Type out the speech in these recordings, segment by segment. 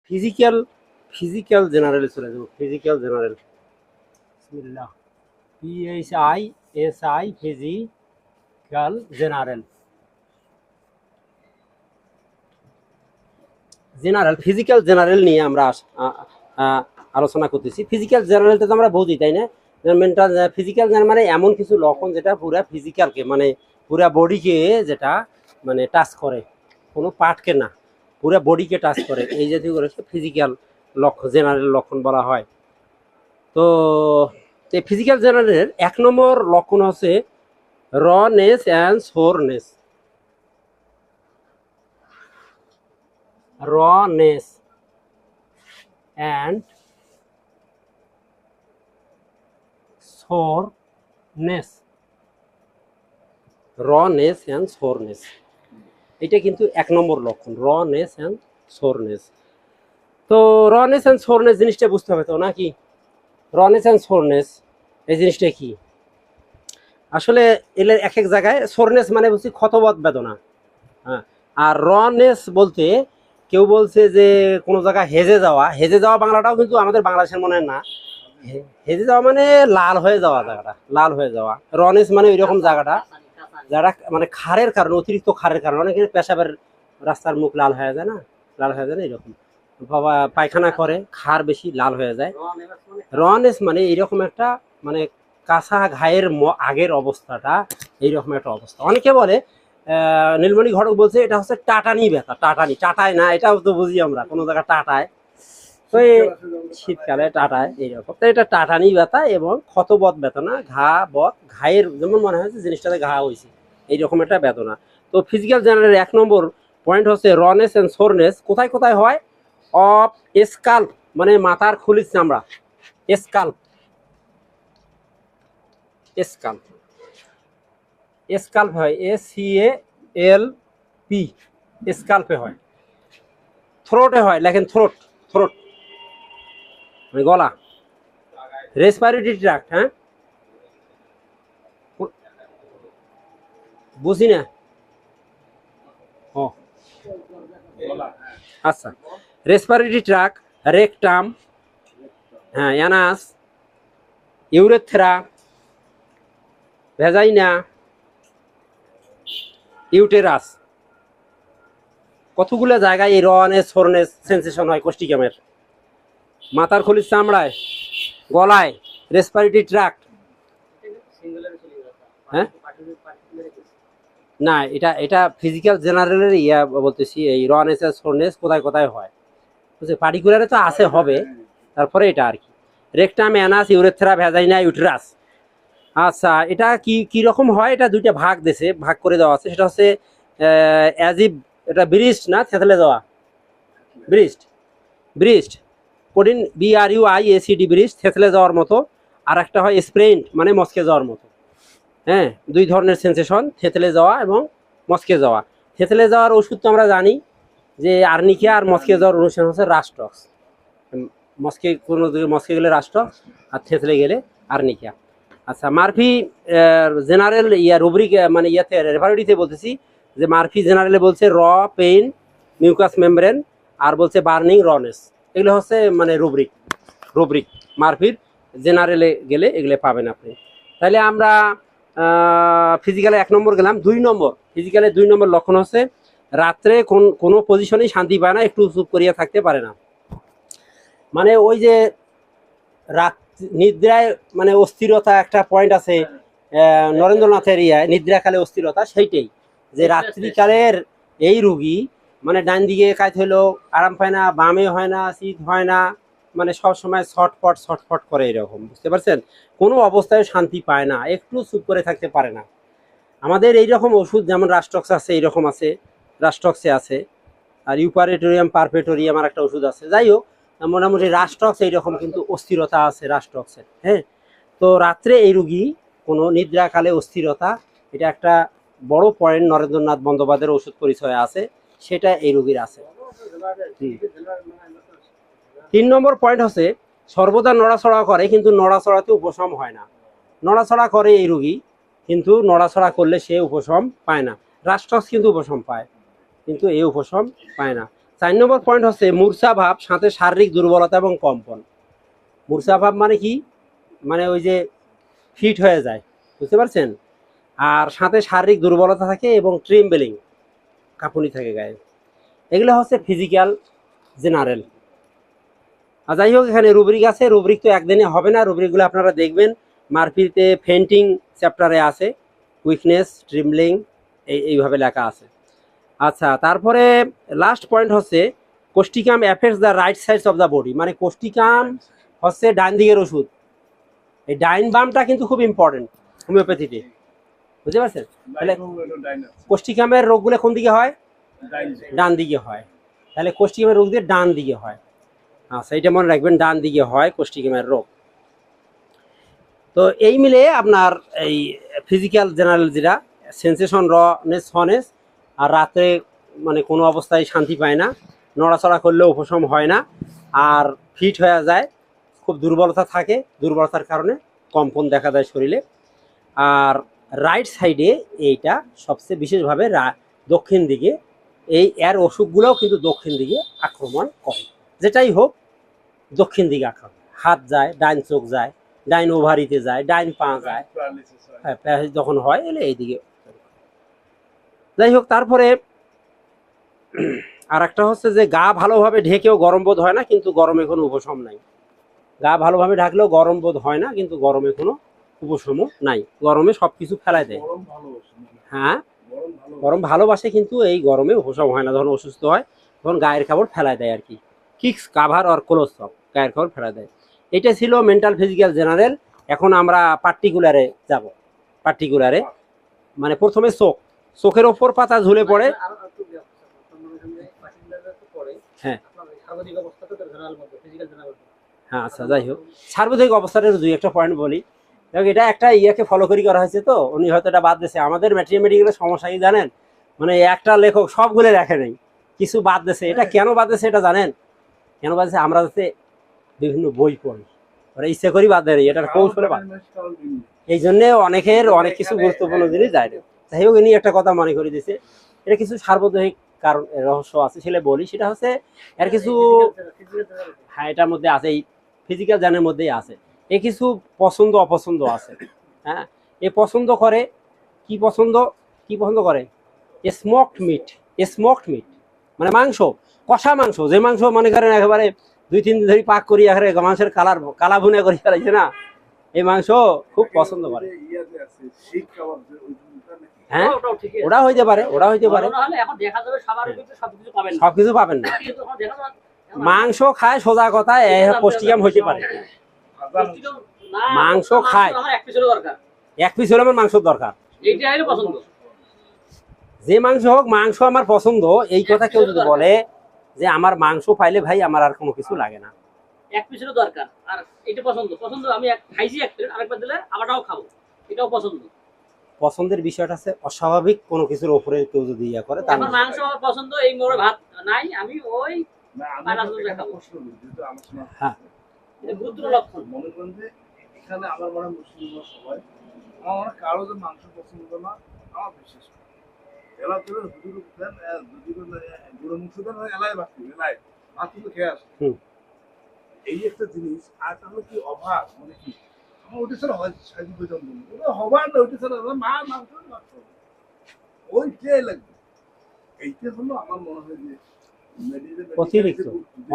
Physical physical জেনারেলে চলে যাবো। Physical general, বিসমিল্লাহ, PHISI physical general. Physical general নিয়ে আমরা আলোচনা করতেছি। ফিজিক্যাল জেনারেলটা তো আমরা বুঝি, তাই না? মেন্টাল ফিজিক্যাল মানে এমন কিছু লক্ষণ যেটা পুরা ফিজিক্যালকে, মানে পুরা বডিকে যেটা মানে টাচ করে, কোনো পার্টকে না, পুরা বডিকে টাচ করে, এই জাতীয় করে ফিজিক্যাল লক্ষণ, জেনারেল লক্ষণ বলা হয়। তো এই ফিজিক্যাল জেনারেলের 1 নম্বর লক্ষণ হচ্ছে rawness and soreness. rawness and soreness, rawness and soreness, এটা কিন্তু 1 নম্বর লক্ষণ, rawness and soreness। তো rawness and soreness জিনিসটা বুঝতে হবে তো নাকি? rawness and soreness এই জিনিসটা কি? আসলে এর এক এক জায়গায় soreness মানে বুঝছি ক্ষতবৎ বেদনা, হ্যাঁ। আর rawness বলতে কেউ বলছে যে কোনো জায়গায় হেজে যাওয়া বাংলাটাও কিন্তু আমাদের বাংলাদেশের মনে না। হেজে যাওয়া মানে লাল হয়ে যাওয়া, জায়গাটা লাল হয়ে যাওয়া। রনেস মানে ওইরকম জায়গাটা যারা মানে খারের কারণে, অতিরিক্ত খারের কারণে, অনেকে পেশাবের রাস্তার মুখ লাল হয়ে যায় না, লাল হয়ে যায় না এরকম, বাবা পায়খানা করে খার বেশি লাল হয়ে যায়। রনেস মানে এইরকম একটা মানে কাঁচা ঘায়ের আগের অবস্থাটা, এইরকম একটা অবস্থা। অনেকে বলে নীলমণি ঘটক বলছে এটা হচ্ছে টাটানি ব্যথা। টাটায় না, এটাও তো বুঝি আমরা কোনো জায়গায় টাটায়, তো শীতকালে টাটায় এইরকম। তো এটা টাটানি ব্যথা এবং ক্ষতবৎ বেদনা, ঘায়ের যেমন মনে হয় জিনিসটাতে ঘা হয়েছে, এইরকম একটা বেদনা। তো ফিজিক্যাল জেনারেল 1 নম্বর পয়েন্ট হচ্ছে রনেস এন্ড সোরনেস। কোথায় কোথায় হয়? অফ স্কাল্প মানে মাথার খুলির চামড়া, স্কাল্প স্কাল্প হয়, SCALP, স্কাল্পে হয়। থ্রোটে হয়, লেখেন থ্রোট, থ্রোট মানে গলা। রেসপিরেটরি ট্র্যাক্ট, হ্যাঁ বুঝি না, ও আচ্ছা। রেসপিরেটরি ট্র্যাক্ট, রেকটাম, হ্যাঁ, অ্যানাস, ইউরেথ্রা, ভেজাইনা, ইউটেরাস, কতগুলো জায়গায় এই রনেস সোরনেস সেন্সেশন হয় কোষ্ঠিকামের। মাথার খুলির চামড়ায়, গলায়, রেসপিরেটরি ট্র্যাক্ট, হ্যাঁ না, এটা ফিজিক্যাল জেনারেলের বলতেছি। এই রনেস আর সোরনেস কোথায় কোথায় হয় বুঝছে, পার্টিকুলারে তো আছে হবে, তারপরে এটা আর কি। Rectum, Anas, urethra, vagina, uterus. আচ্ছা, এটা কি রকম হয়? এটা দুইটা ভাগ করে দেওয়া আছে। সেটা হচ্ছে অ্যাজিভ, এটা ব্রিস্ট না থেতলে দেওয়া, ব্রিস্ট কোডিন, BRUISTD, ব্রিস্ট থেতলে যাওয়ার মতো। আর একটা হয় স্প্রেন্ট মানে মস্কে যাওয়ার মতো। হ্যাঁ, 2 ধরনের সেন্সেশন, থেতলে যাওয়া এবং মস্কে যাওয়া। থেতলে যাওয়ার ওষুধ তো আমরা জানি যে আর্নিকা, আর মস্কে যাওয়ার অনুষ্ঠান হচ্ছে রাস্টক্স। মস্কে গেলে রাস্টক্স, আর থেতলে গেলে আর্নিকা। আচ্ছা, মার্ফি জেনারেল রুব্রিক মানে রেফারেটিতে বলতেছি যে মার্ফি জেনারেলে বলছে র পেইন, মিউকাস মেমব্রেন, আর বলছে বার্নিং, রনেস। এগুলো হচ্ছে মানে রুব্রিক মার্ফির জেনারেলে গেলে এগুলো পাবেন আপনি। তাহলে আমরা ফিজিক্যালে 1 নম্বর গেলাম। 2 নম্বর, ফিজিক্যালে 2 নম্বর লক্ষণ হচ্ছে রাত্রে কোনো পজিশনেই শান্তি পায় না, একটু চুপ করিয়া থাকতে পারে না। মানে ওই যে রাত নিদ্রায় মানে অস্থিরতা একটা পয়েন্ট আছে নরেন্দ্রনাথের নিদ্রাকালে অস্থিরতা, সেইটাই যে রাত্রিকালের এই রুগী মানে ডান দিকে কাজ হলো আরাম পায় না, বামে হয় না, শীত হয় না, মানে সব সময় ছটফট করে, এরকম, বুঝতে পারছেন? কোনো অবস্থায় শান্তি পায় না, একটু চুপ করে থাকতে পারে না। আমাদের এইরকম ওষুধ যেমন রাস্টক্স আছে, এইরকম আছে, রাস্টক্সে আছে, আর ইউপারেটোরিয়াম পারপেটোরিয়াম আর একটা ওষুধ আছে। যাই হোক, মোটামুটি রাস্টক্স এইরকম কিন্তু অস্থিরতা আছে রাস্টক্সের, হ্যাঁ। তো রাত্রে এই রুগী কোনো নিদ্রাকালে অস্থিরতা, এটা একটা বড় পয়েন্ট নরেন্দ্রনাথ বন্দ্যোপাধ্যায়ের ওষুধ পরিচয় আছে, সেটা এই রুগীর আছে। 3 নম্বর পয়েন্ট হচ্ছে সর্বদা নড়াচড়া করে কিন্তু নড়াচড়াতে উপশম হয় না। নড়াচড়া করে এই রুগী কিন্তু নড়াচড়া করলে সে উপশম পায় না। রাস্টক্স কিন্তু উপশম পায়, কিন্তু এই উপশম পায় না। 4 নম্বর পয়েন্ট হচ্ছে মূর্ছা ভাব, সাথে শারীরিক দুর্বলতা এবং কম্পন। মূর্ছা ভাব মানে কি, মানে ওই যে ফিট হয়ে যায়, বুঝতে পারছেন, আর সাথে শারীরিক দুর্বলতা থাকে এবং ট্রিমবেলিং, কাঁপুনি থাকে গায়ে। এগুলো হচ্ছে ফিজিক্যাল জেনারেল। আর যাই হোক, এখানে রুব্রিক আছে, রুব্রিক তো একদিনে হবে না, রুব্রিকগুলো আপনারা দেখবেন মারফিতে ফেন্টিং চ্যাপ্টারে আছে, উইকনেস, ট্রিমলিং, এইভাবে লেখা আছে। আচ্ছা, তারপরে লাস্ট পয়েন্ট হচ্ছে causticum affects the right sides of the body, মানে কোষ্টিকাম হচ্ছে ডান দিকের ওষুধ। এই ডাইন বামটা কিন্তু খুব ইম্পর্টেন্ট হোমিওপ্যাথিতে, বুঝতে পারছেন। তাহলে কোষ্টিকামের রোগগুলো কোন দিকে হয়? ডান দিকে হয়। তাহলে কোষ্টিকামের রোগ দিয়ে ডান দিকে হয়। আচ্ছা, এটা মনে রাখবেন, ডান দিকে হয় কোষ্টিকামের রোগ। তো এই মিলে আপনার এই ফিজিক্যাল জেনারেল যেটা সেন্সেশন, রনেস, হনেস, আর রাতে মানে কোনো অবস্থায় শান্তি পায় না, নড়াচড়া করলেও উপশম হয় না, আর ফিট হয়ে যায়, খুব দুর্বলতা থাকে, দুর্বলতার কারণে কম্পন দেখা দেয় শরীরে। আর রাইট সাইডে এইটা সবচেয়ে বিশেষভাবে দক্ষিণ দিকে, এর অসুখগুলোও কিন্তু দক্ষিণ দিকে আক্রমণ করে। যেটাই হোক দক্ষিণ দিকে আক্রমণ, হাত যায়, ডাইন চোখ যায়, ডাইন ওভারিতে যায়, ডাইন পা যায়, হ্যাঁ প্যারালাইসিস যখন হয় এলে এইদিকে। যাই হোক, তারপরে আর একটা হচ্ছে যে গা ভালোভাবে ঢেকেও গরম বোধ হয় না, কিন্তু গরমে কোনো উপশম নাই। গা ভালোভাবে ঢাকলেও গরম বোধ হয় না, কিন্তু গরমে কোনো উপশম নাই। গরমে সব কিছু ফেলায় দেয়। হ্যাঁ, গরম ভালোবাসে, কিন্তু এই গরমে উপশম হয় না। যখন অসুস্থ হয় তখন গায়ের কাপড় ফেলায় দেয় আর কি, কিক্স কাভার অর ক্লোজ সব, গায়ের কাপড় ফেলা দেয়। এটা ছিল মেন্টাল ফিজিক্যাল জেনারেল। এখন আমরা পার্টিকুলারে যাব। পার্টিকুলারে মানে প্রথমে চোখের ওপর পাতা ঝুলে পড়ে। হ্যাঁ হ্যাঁ, আচ্ছা যাই হোক, সার্বজনীন অবস্থাটা দুই একটা পয়েন্ট বলি। এটা একটা ইয়াকে ফলো করা হয়েছে, তো উনি হয়তো এটা বাদ দিয়েছে। আমাদের ম্যাথমেটিক্যালের সমস্যা কি জানেন, মানে একটা লেখক সবগুলো লেখে নেই, কিছু বাদ দিয়েছে। এটা কেন বাদ দিয়েছে এটা জানেন? কেন বাদ দিয়েছে? আমরা যাতে বিভিন্ন বই পড়ি, ওরা ইচ্ছা করি বাদ দেয়, এটার কৌশলে বাদ। এই জন্য অনেকের অনেক কিছু গুরুত্বপূর্ণ জিনিস যায় না। যাই হোক, ইনি একটা কথা মনে করে দিয়েছে, এটা কিছু সার্বজনীন কারণ রহস্য আছে, সেটা বলি। সেটা হচ্ছে এর কিছু, হ্যাঁ এটার মধ্যে আছে, এই ফিজিক্যাল জানের মধ্যেই আছে। এ কিছু পছন্দ অপছন্দ আছে। হ্যাঁ, এ পছন্দ করে কি পছন্দ করে স্মোকড মিট। স্মোকড মিট মানে মাংস, কষা মাংস, যে মাংস মনে করেন একেবারে 2-3 দিন ধরে পাক করি, একেবারে মাংসের কালা ভুনে করি ফেলাইছে না, এই মাংস খুব পছন্দ করে। হ্যাঁ, ওটা হইতে পারে, সবকিছু পাবেন না। মাংস খায়, সোজা কথা, পুষ্টিকাম হইতে পারে। মাংস খায়, এক পিস হলে আমার মাংস দরকার, যে মাংস হোক, মাংস আমার পছন্দ। এই কথা কেউ যদি বলে যে আমার মাংস পাইলে ভাই আমার আর কোনো কিছু লাগে না, এক পিসেরও দরকার, আর এটা পছন্দ আমি খাইছি এক প্লেট, আরেকবার দিলে আমারটাও খাবো, এটাও পছন্দ। পছন্দের বিষয়টা আছে অস্বাভাবিক কোনো কিছুর উপরে কেউ যদি ইয়া করে, তার মাংস আমার পছন্দ, এই মোড়ে ভাত নাই, আমি ওই হ্যাঁ গুরুত্ব লক্ষণ। মনে করেন যে এখানে আমার মনে হয় মুসলিম সবাই, আমার মনে কারো যে মাংস পছন্দ না, আমার বিশেষ এলা তুলে দুটো দেন, দুটো গুঁড়ো মাংস দেন, এলাই বাকি এলাই ভাত তো খেয়ে আসে। এই একটা জিনিস। আর তাহলে কি অভাব, মানে কি আমার ওটা ছাড়া হয় সাজি পর্যন্ত হবার না, ওইটা ছাড়া মা মাংস ওইটাই লাগবে। এইটা হলো আমার মনে হয় যে অতিরিক্ত।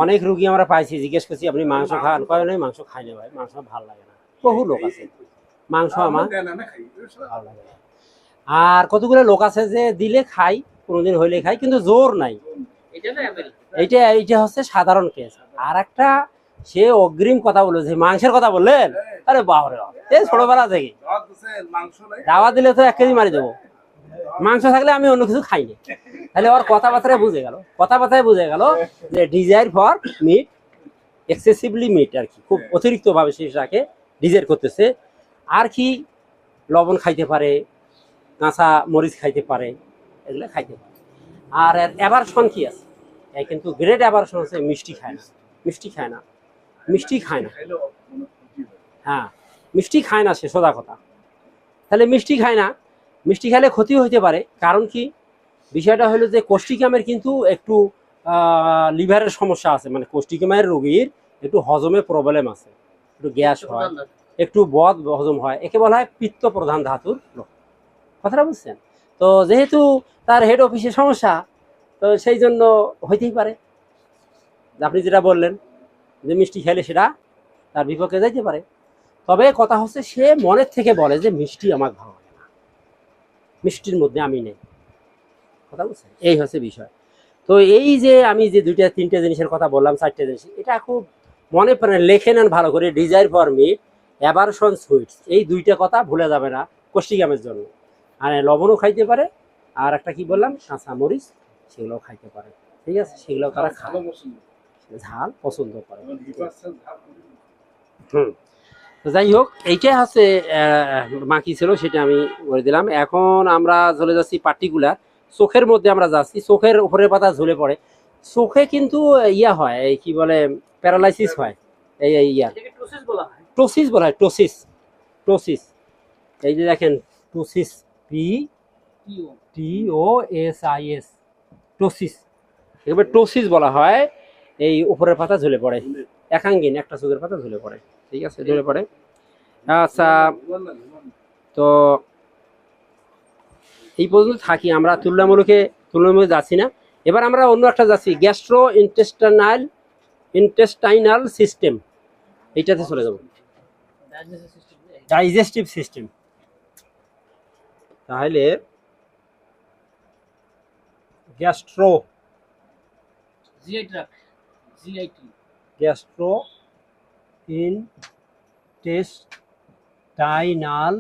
অনেক রুগী আমরা পাইছি, জিজ্ঞেস করছি আপনি মাংস খান, কয় নাই মাংস খাই না ভাই, মাংস ভালো লাগে না। বহু লোক আছে মাংস আমার ভালো লাগে না। আর কতগুলো লোক আছে যে দিলে খাই, কোনোদিন হইলে খাই, কিন্তু জোর নাই। এইটা হচ্ছে সাধারণ কেস। আর একটা, সে অগ্রিম কথা বললো যে মাংসের কথা বললেন, আরে বাপরে বাপ, এই ছোটবেলা থেকে দাওয়া দিলে তো 1 কেজি মারি দেবো, মাংস থাকলে আমি অন্য কিছু খাই না। তাহলে ওর কথাবার্তায় বুঝে গেল যে desire for meat, excessively meat আর কি, খুব অতিরিক্ত ভাবে সে তাকে ডিজায়ার করতেছে। আর কি লবণ খাইতে পারে, কাঁচা মরিচ খাইতে পারে, এগুলো খাইতে পারে। আর এর অ্যাভারশন কি আছে, কিন্তু গ্রেট অ্যাভারশন আছে মিষ্টি খায় না। হ্যাঁ, মিষ্টি খায় না সে, সোজা কথা। তাহলে মিষ্টি খাইলে ক্ষতি হইতে পারে। কারণ কি, বিষয়টা হলো যে কোষ্টিকামের কিন্তু একটু লিভারের সমস্যা আছে, মানে কোষ্ঠিকামের রোগীর একটু হজমে প্রবলেম আছে, একটু গ্যাস হয়, একটু বদ হজম হয়, একে বলা হয় পিত্ত প্রধান ধাতুর রোগ। কথাটা বুঝছেন? তো যেহেতু তার হেড অফিসে সমস্যা, তো সেই জন্য হইতেই পারে আপনি যেটা বললেন যে মিষ্টি খেলে সেটা তার বিপক্ষে যাইতে পারে। তবে কথা হচ্ছে সে মনের থেকে বলে যে মিষ্টি আমার ভালো লাগে না, মিষ্টির মধ্যে আমি নেই। কথা বুঝছেন? এই হচ্ছে বিষয়। তো এই যে আমি যে 2-3টে জিনিসের কথা বললাম, 4টে জিনিস, এটা খুব মনে পড়ে লেখে নেন ভালো করে। Desire for meat, aversion sweets, এই 2টা কথা ভুলে যাবে না কোষ্ঠিকামের জন্য। আর লবণও খাইতে পারে, আর একটা কি বললাম, কাঁচা মরিচ, সেগুলোও খাইতে পারে। ঠিক আছে, সেগুলো তারা ভালো পছন্দ, ঝাল পছন্দ করে। ঝাল হুম। তো যাই হোক, এইটাই হচ্ছে বাকি ছিল, সেটা আমি বলে দিলাম। এখন আমরা চলে যাচ্ছি পার্টিকুলার চোখের মধ্যে আমরা যাচ্ছি। চোখের উপরের পাতা ঝুলে পড়ে, চোখে কিন্তু ইয়া হয়, এই কি বলে, প্যারালাইসিস হয়। এই ইয়া এটাকে টোসিস বলা হয়। টোসিস বলা হয়, টোসিস। টোসিস, এই যে দেখেন টোসিস, PTOSIS, টোসিস, এবার টোসিস বলা হয়। এই উপরের পাতা ঝুলে পড়ে, একাঙ্গিন একটা চোখের পাতা ঝুলে পড়ে। ঠিক আছে, ঝুলে পড়ে। আচ্ছা, তো এই পর্যন্ত থাকি আমরা, তুলনামূলক যাচ্ছি না। এবার আমরা অন্য একটা যাচ্ছি, গ্যাস্ট্রো ইন্টেস্টাইনাল সিস্টেম, এইটাতে চলে যাব, ডাইজেস্টিভ সিস্টেম। তাহলে gastro GI tract, GIT, gastro intestinal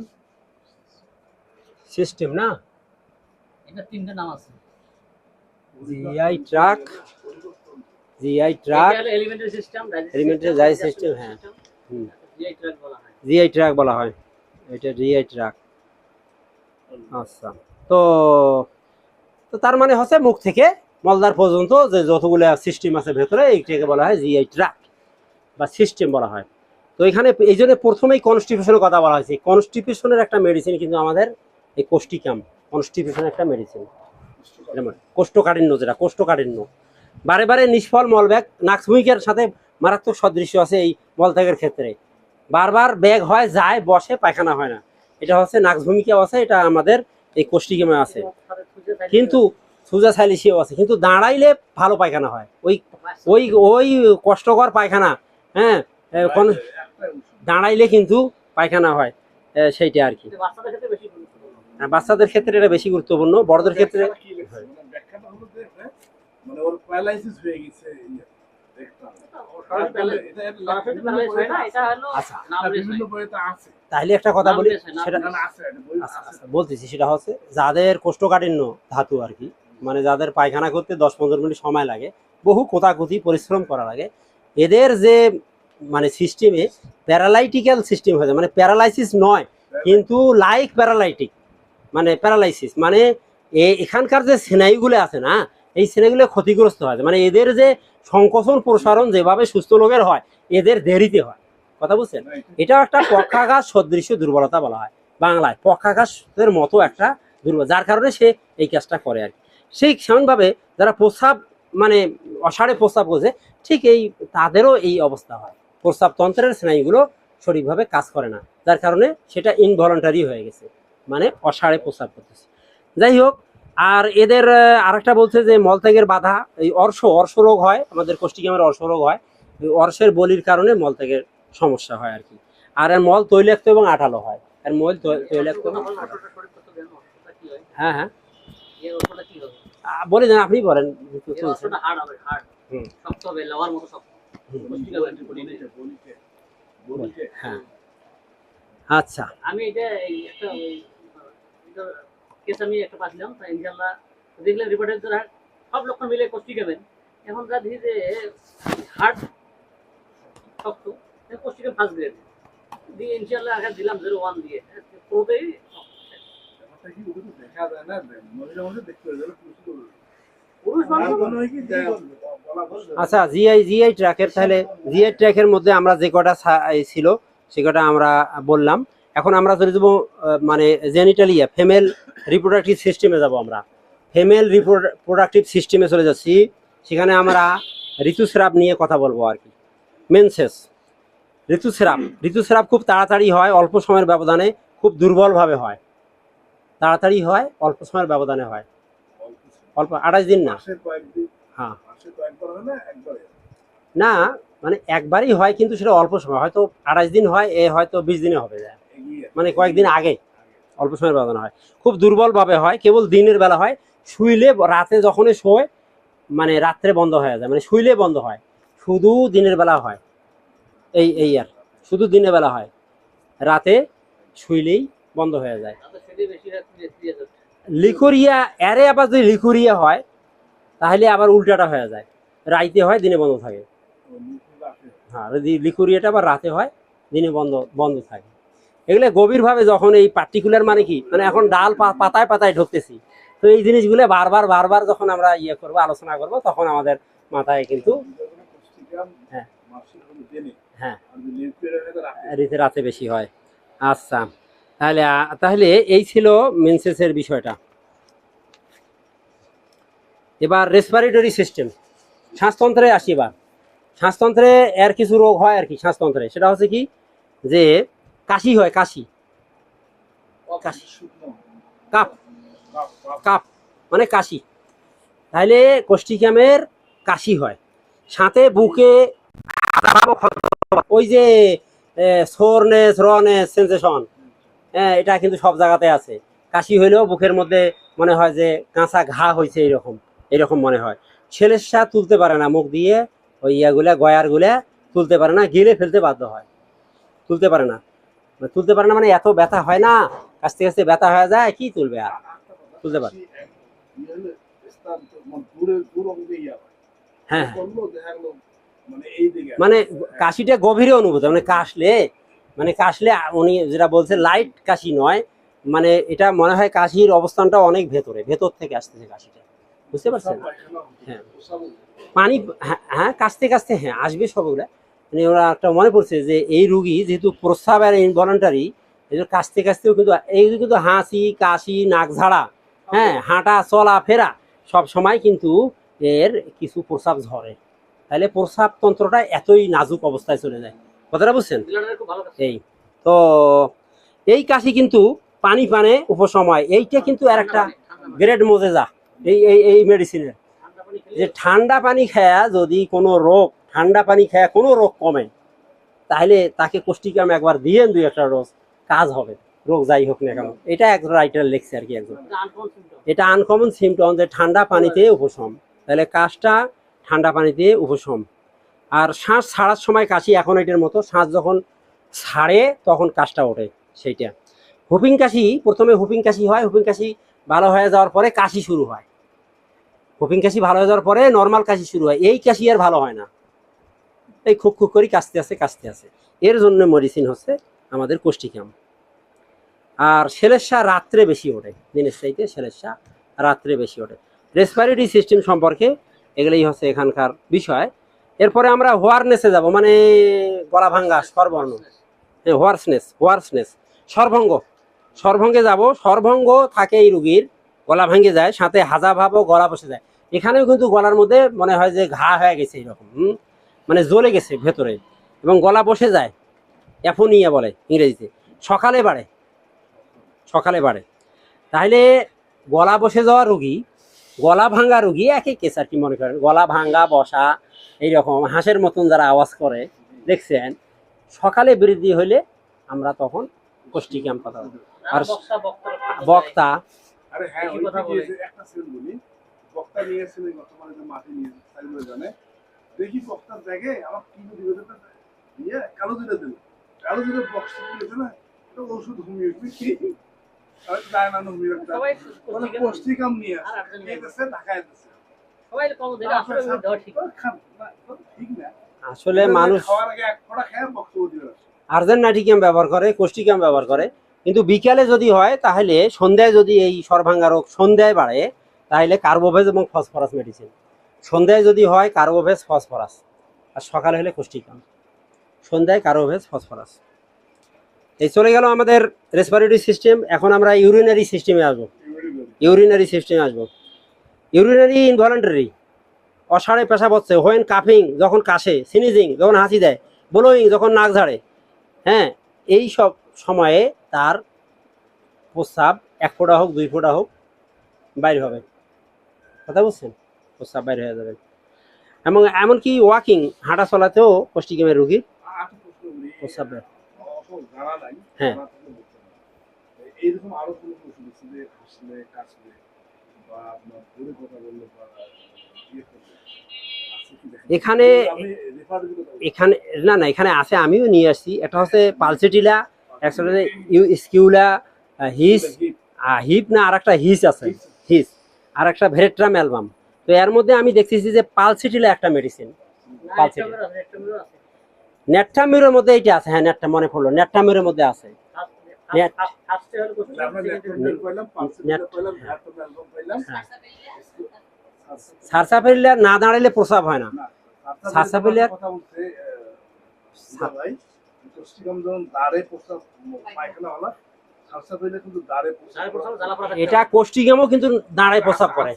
system না, এটা 3টা নাম আছে। জিআই ট্র্যাক্ট, এটা হলো এলিমেন্টারি সিস্টেম, এলিমেন্টারি সিস্টেম, হ্যাঁ, জিআই ট্র্যাক্ট বলা হয়। জিআই ট্র্যাক্ট বলা হয়, এটা জিআই ট্র্যাক্ট। আচ্ছা, তো তো তার মানে হচ্ছে মুখ থেকে মলদার পর্যন্ত যে যতগুলো সিস্টেম আছে ভেতরে, এইটাকে বলা হয় জিআই ট্র্যাক্ট বা সিস্টেম বলা হয়। তো এখানে এই জন্য প্রথমেই কনস্টিপেশনের কথা বলা হয়েছে। কনস্টিপেশনের একটা মেডিসিন কিন্তু আমাদের এই কোষ্ঠিকাম, কনস্টিপেশনের একটা মেডিসিন, কোষ্ঠকাঠিন্য, যেটা কোষ্ঠকাঠিন্য, বারে বারে নিষ্ফল মলব্যাগ, নাকসভূমিকার সাথে মারাত্মক সদৃশ্য আছে এই মলত্যাগের ক্ষেত্রে। বারবার ব্যাগ হয়, যায়, বসে, পায়খানা হয় না, এটা হচ্ছে নাকসভূমিকাও আছে, এটা আমাদের এই কোষ্ঠিকামে আছে। কিন্তু সুজা সাইলিসিও আছে, কিন্তু দাঁড়াইলে ভালো পায়খানা হয়, ওই ওই ওই কষ্টকর পায়খানা, হ্যাঁ, দাঁড়াইলে কিন্তু পায়খানা হয়, সেইটা আর কি। বাচ্চাদের ক্ষেত্রে বেশি গুরুত্বপূর্ণ। বাচ্চাদের ক্ষেত্রে এটা বেশি গুরুত্বপূর্ণ, বড়দের ক্ষেত্রে ব্যাখ্যাটা হলো যে মানে ওর প্যারালাইসিস হয়ে গেছে, আচ্ছা, বিভিন্ন বইতে আছে। তাহলে একটা কথা বলি, সেটা বলতেছি, সেটা হচ্ছে যাদের কোষ্ঠকাঠিন্য ধাতু আর কি, মানে যাদের পায়খানা করতে 10-15 মিনিট সময় লাগে, বহু কোতাকুতি পরিশ্রম করা লাগে, এদের যে মানে সিস্টেমে প্যারালাইটিক্যাল সিস্টেম হয়ে যায়, মানে প্যারালাইসিস নয় কিন্তু লাইক প্যারালাইটিক, মানে প্যারালাইসিস মানে এখানকার যে স্নায়ুগুলো আছে না, এই স্নায়ুগুলো ক্ষতিগ্রস্ত হয়, মানে এদের যে সংকোচন প্রসারণ যেভাবে সুস্থ লোকের হয়, এদের দেরিতে হয়। কথা বুঝছেন? এটা একটা পক্ষাঘাত সদৃশ্য দুর্বলতা বলা হয় বাংলায়, পক্ষাঘাতের মতো একটা দুর্বল, যার কারণে সে এই কাজটা করে আর কি। সেই সেমনভাবে যারা প্রস্রাব, মানে অসাড়ে প্রস্রাব করছে, ঠিক এই তাদেরও এই অবস্থা হয়, প্রস্রাবতন্ত্রের স্নায়ুগুলো সঠিকভাবে কাজ করে না, যার কারণে সেটা ইনভলান্টারি হয়ে গেছে, মানে অসাড়ে প্রস্রাব করতেছে। যাই হোক, আর এদের আরেকটা বলছে যে মলত্যাগের বাধা, এই অর্শ রোগ হয়, আমাদের কোষ্ঠিকামের অর্শ রোগ হয়, ওই অর্শের বলির কারণে মলত্যাগের সমস্যা হয় আর কি। আর এর মল তৈলাক্ত এবং আঠালো হয়, এর মল তৈলাক্ত। হ্যাঁ হ্যাঁ, বলে দেন, আপনি বলেন। হ্যাঁ, আচ্ছা, আমি এটা একটা কেস আমি একটা পাচ্ছিলাম, তাই ইনশাআল্লাহ দেখলেন রিপোর্টের দ্বারা সব লক্ষণ মিলে কোষ্ঠিকামের। এখন যা দেখি যে হার্ট শক্ত, কোষ্ঠিকাম ফার্স্ট গ্রেড দিয়ে ইনশাআল্লাহ আগে দিলাম 0-1 দিয়ে, পুরোটাই দেখা যায় না, মহিলা মানুষ দেখতে পারে পুরুষ মানুষ। আচ্ছা, জিআই ট্র্যাকের, তাহলে জিআই ট্র্যাকের মধ্যে আমরা যে কটা ছিল সে কটা আমরা বললাম। এখন আমরা চলে যাবো মানে জেনিটালিয়া, ফিমেল রিপ্রোডাক্টিভ সিস্টেমে যাব আমরা। ফিমেল রিপ্রোডাক্টিভ সিস্টেমে চলে যাচ্ছি। সেখানে আমরা ঋতুস্রাব নিয়ে কথা বলবো আর কি। মেনসেস, ঋতুস্রাব খুব তাড়াতাড়ি হয়, অল্প সময়ের ব্যবধানে, খুব দুর্বলভাবে হয়। তাড়াতাড়ি হয়, অল্প সময়ের ব্যবধানে হয়, অল্প 28 দিন না। মাসে কয়েকদিন, হ্যাঁ, মাসে কয়েকবার হয় না একবারে? না মানে একবারই হয়, কিন্তু সেটা অল্প সময়, হয়তো 28 দিন হয়, এ হয়তো 20 দিনে হবে যায়, এগিয়ে মানে কয়েকদিন আগে অল্প সময়ের ব্যবধান হয়। খুব দুর্বলভাবে হয়, কেবল দিনের বেলা হয়, শুইলে রাতে যখনই শোয় মানে রাত্রে বন্ধ হয়ে যায়, মানে শুইলে বন্ধ হয়, শুধু দিনের বেলা হয়। এই আর শুধু দিনের বেলা হয়, রাতে শুইলেই বন্ধ হয়ে যায়। তাতে সেটাই বেশি সিরিয়াস হচ্ছে। লিকুরিয়া, এরে আবার যদি লিকুরিয়া হয় তাহলে আবার উল্টাটা হয়ে যায়, রাইতে হয় দিনে বন্ধ থাকে। হ্যাঁ, যদি লিকুরিয়াটা আবার রাতে হয়, দিনে বন্ধ থাকে। এগুলো গভীরভাবে যখন এই পার্টিকুলার মানে কি, মানে এখন ডাল পাতায় পাতায় ঢুকতেছি, তো এই জিনিসগুলো বারবার যখন আমরা ইয়ে করবো, আলোচনা করব, তখন আমাদের মাথায় কিন্তু হ্যাঁ হ্যাঁ রাতে বেশি হয়। আচ্ছা, তাহলে এই ছিল মেনসেসের বিষয়টা। এবার রেসপিরেটরি সিস্টেম, শ্বাসতন্ত্রে আসি। এবার শ্বাসতন্ত্রে এর কিছু রোগ হয় আর কি শ্বাসতন্ত্রে, সেটা হচ্ছে কি যে কাশি হয়, কাশি কাপ কাপ মানে কাশি। তাহলে কোষ্ঠিকামের কাশি হয়, সাথে বুকে ওই যে সোরনেস, রনেস সেন্সেশন, হ্যাঁ এটা কিন্তু সব জায়গাতে আছে। কাশি হইলেও বুকের মধ্যে মনে হয় যে কাঁচা ঘা হয়েছে, এইরকম মনে হয়। ছেলের সাথে তুলতে পারে না, মুখ দিয়ে ওই গয়ারগুলা তুলতে পারে না, গিলে ফেলতে বাধ্য হয়, তুলতে পারে না। মানে এত ব্যথা হয় না, কাছতে কাছতে ব্যথা হয়ে যায়, কি তুলবে আর, তুলতে পারে। হ্যাঁ, মানে কাশিটা গভীরে অনুভূত, মানে কাশলে উনি যেটা বলছে লাইট কাশি নয়, মানে এটা মনে হয় কাশির অবস্থানটা অনেক ভেতর থেকে আসতেছে কাশিটা, বুঝতে পারছেন? হ্যাঁ, পানি, হ্যাঁ কাশতে কাশতে হ্যাঁ আসবে সবগুলা। মানে ওরা একটা মনে পড়ছে যে এই রুগী যেহেতু প্রস্রাব আর ইনভলান্টারি, এই জন্য কাশতে কাশতেও কিন্তু এই কিন্তু হাসি, কাশি, নাক ঝাড়া, হ্যাঁ হাঁটা চলা ফেরা সব সময় কিন্তু এর কিছু প্রস্রাব ঝরে, তাহলে প্রস্রাব তন্ত্রটা এতই নাজুক অবস্থায় চলে যায়। কথাটা বুঝছেন? খুব ভালো কাজ। এই তো এই কাশি কিন্তু পানি পানে উপশম হয়, এইটা কিন্তু আর একটা গ্রেড মোজেজা এই মেডিসিনের, ঠান্ডা পানি খেলে যে ঠান্ডা পানি খায়া যদি কোনো রোগ, ঠান্ডা পানি খায়া কোনো রোগ কমে, তাহলে তাকে কোষ্ঠিকাম একবার দিয়েন, দুই একটা রোজ কাজ হবে, রোগ যাই হোক না কেন। এটা এক রাইটার লিখছে আর কি একজন, আনকমন সিম্পটম। এটা আনকমন সিমটম, যে ঠান্ডা পানিতে উপশম, তাহলে কাশটা ঠান্ডা পানিতে উপশম। আর শ্বাস ছাড়ার সময় কাশি এখন এটার মতো, শ্বাস যখন ছাড়ে তখন কাশটা ওঠে, সেইটা হুপিং কাশি। প্রথমে হুপিং কাশি হয়, হুপিং কাশি ভালো হয়ে যাওয়ার পরে কাশি শুরু হয়, হুপিং কাশি ভালো হয়ে যাওয়ার পরে নর্মাল কাশি শুরু হয়, এই কাশি আর ভালো হয় না, এই খুব করে কাশতে আছে। এর জন্য মেডিসিন হচ্ছে আমাদের কোষ্ঠিকাম। আর সেলেসা রাত্রে বেশি ওঠে, দিনের চাইতে সেলেসা রাত্রে বেশি ওঠে। রেসপিরেটরি সিস্টেম সম্পর্কে এগুলোই হচ্ছে এখানকার বিষয়। এরপরে আমরা হোয়ারনেসে যাব, মানে গলা ভাঙ্গা, স্বরবর্ণ, হোয়ার্সনেস, সর্বঙ্গে যাব। সর্বঙ্গ থাকে এই রুগীর, গলা ভেঙে যায়, সাথে হাজা ভাবও গলা বসে যায়। এখানেও কিন্তু গলার মধ্যে মনে হয় যে ঘা হয়ে গেছে এরকম, মানে জ্বলে গেছে ভেতরে, এবং গলা বসে যায়, অ্যাফোনিয়া বলে ইংরেজিতে। সকালে বাড়ে। তাহলে গলা বসে যাওয়া রুগী, গলা ভাঙ্গা রুগী একই কেস আর কি, মনে করেন গলা ভাঙ্গা বসা এইরকম হাঁসের মতন যারা আওয়াজ করে দেখছেন, সকালে বৃদ্ধি হলে আমরা তখন কোষ্ঠিকাম কথা বলি। আর বক্তা আরে হ্যাঁ, বেশি ওই কথা যে বলে। একটা সেল বলি, বক্তা নিয়েছিল গতকাল, যে মাটি নিয়েছে সাইকেল জানে, দেখি বক্তার ব্যাগে আমার কি নিবেদনটা দিয়ে কালো জিরা দিল, কালো জিরা বক্স দিয়েছে না, এটা ওষুধ হোমিওপ্যাথি কি আর যায় না হোমিওপ্যাথি, সবাই মানে কোষ্ঠিকাম নিয়ে আসছে ঢাকায় দিচ্ছে। সবাই কম দিলে আসলে দেওয়া ঠিক না। ঠিক না, আসলে মানুষ খাওয়ার আগে এক ফোঁটা খেয়ে বক্তব্য দিয়ে আসে। আর্জেন্টাইটিকাম ব্যবহার করে, কোষ্ঠিকাম ব্যবহার করে, কিন্তু বিকালে যদি হয়, তাহলে সন্ধ্যায় যদি এই সর্বাঙ্গা রোগ সন্ধ্যায় বাড়ে, তাহলে কার্বোভেজ এবং ফসফরাস মেডিসিন। সন্ধ্যায় যদি হয় কার্বোভেজ, ফসফরাস, আর সকালে হলে কোষ্ঠিকাম। সন্ধ্যায় কার্বোভেজ, ফসফরাস। এই চলে গেল আমাদের রেসপিরেটরি সিস্টেম। এখন আমরা ইউরিনারি সিস্টেমে আসবো। ইউরিনারি ইনভলেন্টারি, অসাড়ে পেশাব হচ্ছে, হোয়েন কাফিং যখন কাশে, সিনিজিং যখন হাসি দেয়, ব্লোয়িং যখন নাক ঝাড়ে, হ্যাঁ, এই সব সময়ে তার প্রস্রাব 1 ফোঁটা হোক 2 ফোঁটা হোক বাইর হবে। কথা বুঝছেন? প্রস্রাব বাইর হয়ে যাবে। এবং এমনকি ওয়াকিং হাঁটা চলাতেও কোষ্ঠীকামের রোগীর আরেকটা প্রশ্ন করি, প্রস্রাব বের। অত জানা নাই, হ্যাঁ। জানা থাকলে বলতে পারেন। এইরকম আরো কোনো প্রশ্ন আছে যে হাসলে কাশলে বা আপনার ধরে কথা বললে বা ইয়ে করলে আছে কি দেখেন? এখানে আমি রেফারগুলো এখানে না এখানে আছে, আমিও নিয়ে আসছি। একটা হচ্ছে পালসেটিলা, একটা হচ্ছে স্কিউলা, হিস, হিপ না আর একটা হিস আছে, হিস, আর একটা ভেরেট্রাম অ্যালবাম। তো এর মধ্যে আমি দেখতেছি যে পালসেটিলা একটা মেডিসিন, নেট্টামিউরের মধ্যে এইটা আছে। হ্যাঁ, নেটটা মনে পড়লো, নেট্টামিউরের মধ্যে আছে। সারসাফেরিলা না দাঁড়াইলে প্রস্রাব হয় না। সারসাফেরিলার কথা বলতে ভাই কোষ্ঠীকাম যখন দাঁড়ে প্রস্তাব পায়খানা হলা সারসাফেরিলা কিন্তু দাঁড়ে প্রস্তাব এটা কোষ্ঠীকামও কিন্তু দাঁড়ায় প্রস্রাব করে,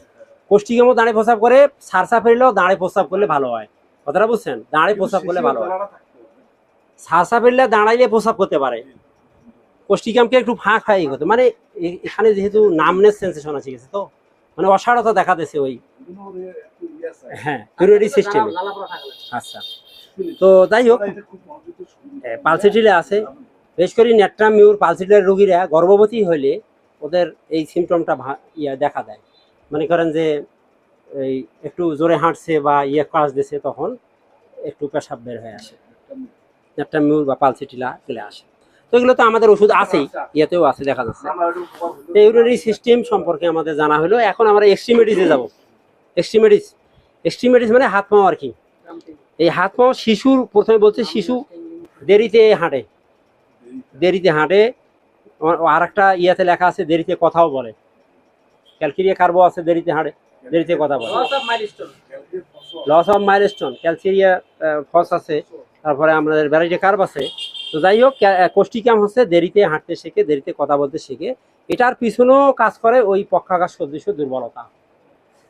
কোষ্ঠীকামও দাঁড়ায় প্রস্রাব করে, সারসাফেরিলাও দাঁড়ায় প্রস্রাব করলে ভালো হয়। কথাটা বুঝছেন? দাঁড়ায় প্রস্রাব করলে ভালো হয়। সারসাফেরিলা দাঁড়াইলে প্রস্রাব করতে পারে, কোষ্ঠীকামকে একটু ফাঁক হয় হতো। মানে এখানে যেহেতু নামনেস সেন্সেশন আছে গেছে, তো মানে অসারতা দেখা দিয়েছে ওই, হ্যাঁ, ইউরিনারি সিস্টেমে। আচ্ছা, তো যাই হোক, পালসেটিলা আছে। বিশেষ করে নেট্রামিউর পালসেটিলার রোগীরা গর্ভবতী হইলে ওদের এই সিমটমটা দেখা দেয়। মনে করেন যে এই একটু জোরে হাঁটছে বা কাজ দিছে, তখন একটু পেশাব বের হয়ে আসে, নেট্রামিউর বা পালসেটিলা চলে আসে। তো এগুলো তো আমাদের ওষুধ আছেই, ইয়েতেও আছে, দেখা যাচ্ছে। ইউরিনারি সিস্টেম সম্পর্কে আমাদের জানা হলো। এখন আমরা এক্সট্রিমিটিসে যাব। এক্সট্রিমিটিস মানে হাত পাও আর কি। এই হাত পাও শিশুর, প্রথমে বলছে শিশু দেরিতে হাঁটে। আর একটা ইয়াতে লেখা আছে দেরিতে কথাও বলে, ক্যালকেরিয়া কার্বো আছে, দেরিতে হাঁটে, দেরিতে কথা বলে। Loss of milestone, calcarea phos আছে, তারপরে আমাদের ভ্যারাইটি কার্ভ আছে। তো যাই হোক, কোষ্ঠীকাম হচ্ছে দেরিতে হাঁটতে শেখে, দেরিতে কথা বলতে শেখে। এটার পিছনেও কাজ করে ওই পক্ষাঘাত সদৃশ দুর্বলতা।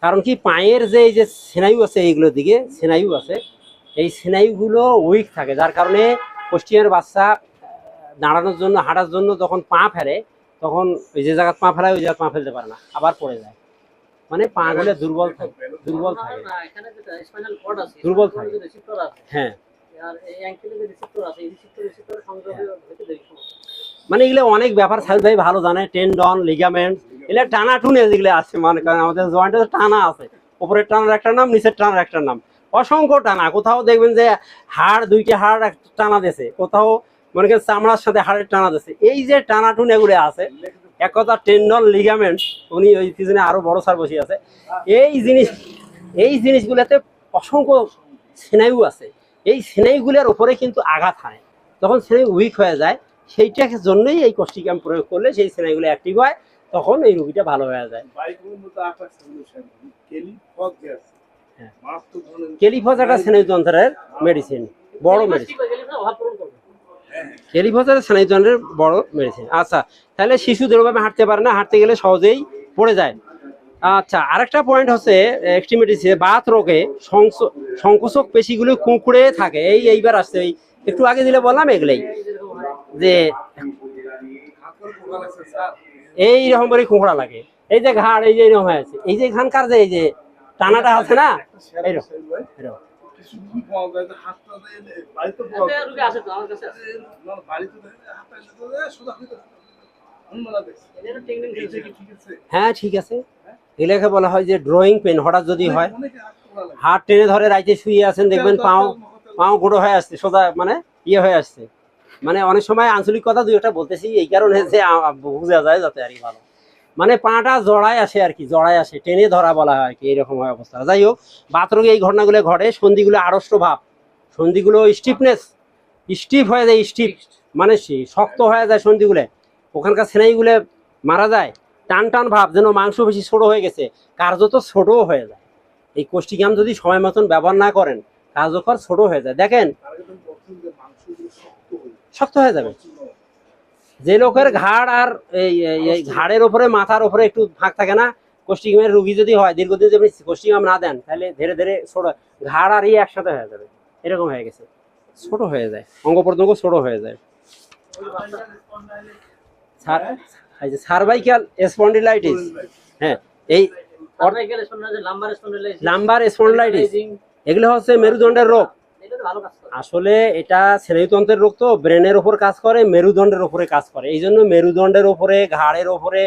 কারণ কি, পায়ের যে এই যে স্নায়ু আছে, এইগুলোর দিকে স্নায়ু আছে, এই স্নায়ুগুলো উইক থাকে, যার কারণে কোষ্ঠীকামের বাচ্চা দাঁড়ানোর জন্য, হাঁটার জন্য যখন পা ফেলে, তখন ওই যে জায়গায় পা ফেলায় ওই জায়গায় পা ফেলতে পারে না, আবার পড়ে যায়। মানে পা গুলো দুর্বল থাকে। হ্যাঁ, মানে এগুলো অনেক ব্যাপার সাহেব ভাই ভালো জানে। টেন্ডন, লিগামেন্ট, এগুলো টানা টুনে যেগুলো আছে, মানে কারণ আমাদের জয়েন্টে টানা আছে, উপরের টানার একটা নাম, নিচের টানার একটা নাম, অসংখ্য টানা। কোথাও দেখবেন যে হাড়, 2টা হাড় টানা দিয়েছে, কোথাও মনে করেন চামড়ার সাথে হাড়ের টানা দিয়েছে। এই যে টানা টুনে এগুলো আছে, এক কথা টেন্ডন, লিগামেন্ট, উনি ওই পিছনে আরো বড় স্যার বসে আছে। এই জিনিসগুলোতে অসংখ্য স্নায়ু আছে। এই স্নায়ুগুলোর উপরে কিন্তু আঘাত হয়, তখন স্নায়ু উইক হয়ে যায়। সেইটার জন্যই এই কোষ্ঠীকাম প্রয়োগ করলে সেই স্নায়ুগুলো অ্যাক্টিভ হয়, তখন এই রোগীটা ভালো হয়ে যায়। কেলিফস একটা স্নায়ুতন্ত্রের মেডিসিন, বড় মেডিসিন, কেলিফসের স্নায়ুতন্ত্রের বড় মেডিসিন। আচ্ছা, তাহলে শিশু দৃঢ়ভাবে হাঁটতে পারে না, হাঁটতে গেলে সহজেই পড়ে যায়। আচ্ছা, আরেকটা পয়েন্ট হচ্ছে এক্সট্রিমিটিসে বাত রোগে সংকোচক পেশিগুলো কুঁকড়ে থাকে। এইবার আসছে, একটু আগে দিলে বললাম এগুলোই, যে এইরকম করে কুঁকড়া লাগে, এই যে ঘাড়, এই যে এরকম হয়ে আছে, এই যে এখানকার যে এই যে টানাটা আছে না, এইরকম হ্যাঁ ঠিক আছে। এলাকা বলা হয় যে ড্রয়িং পেন, হঠাৎ যদি হয়, হাত টেনে ধরে রাইতে শুয়ে আছেন, দেখবেন পাও গুঁড়ো হয়ে আসছে, সোজা মানে ইয়ে হয়ে আসছে। মানে অনেক সময় আঞ্চলিক কথা 2-একটা বলতেছি এই কারণে যে বোঝা যায় যাতে আর কি ভালো, মানে পাটা জড়ায় আসে আর কি, জড়ায় আসে, টেনে ধরা বলা হয় আর কি, এরকম হয় অবস্থা। যাই হোক, বাতরোগে এই ঘটনাগুলো ঘটে। সন্ধিগুলো আড়ষ্ট ভাব, সন্ধিগুলো স্টিফ হয়ে যায়, স্টিফ মানে শক্ত হয়ে যায় সন্ধিগুলো, ওখানকার স্নায়ুগুলো মারা যায়, টান টান ভাব, যেন মাংস বেশি ছোট হয়ে গেছে, কার্যত ছোটও হয়ে যায়। এই কোষ্ঠীকাম যদি সময় মতন ব্যবহার না করেন, কার্যকর ছোট হয়ে যায়। দেখেন, শক্ত হয়ে যাবে। যে লোকের ঘাড় আর এই ঘাড়ের ওপরে, মাথার ওপরে একটু ফাঁক থাকে না, কোষ্ঠিকামের রোগী যদি হয় দীর্ঘদিন যদি আপনি কোষ্ঠিকাম না দেন তাহলে ধীরে ধীরে ছোট ঘাড় আর একসাথে হয়ে যাবে, এরকম হয়ে গেছে, ছোট হয়ে যায়, অঙ্গ প্রত্যঙ্গ ছোট হয়ে যায়। সার্ভাইকাল স্পন্ডিলাইটিস, হ্যাঁ এই cervical spondylitis, lumber spondylitis, lumber spondylitis এগুলো হচ্ছে মেরুদণ্ডের রোগ। এটা তো ভালো কাজ করে। আসলে এটা স্নায়ুতন্ত্রের রোগ, তো ব্রেনের উপর কাজ করে, মেরুদণ্ডের উপরে কাজ করে, এই জন্য মেরুদণ্ডের উপরে, ঘাড়ের উপরে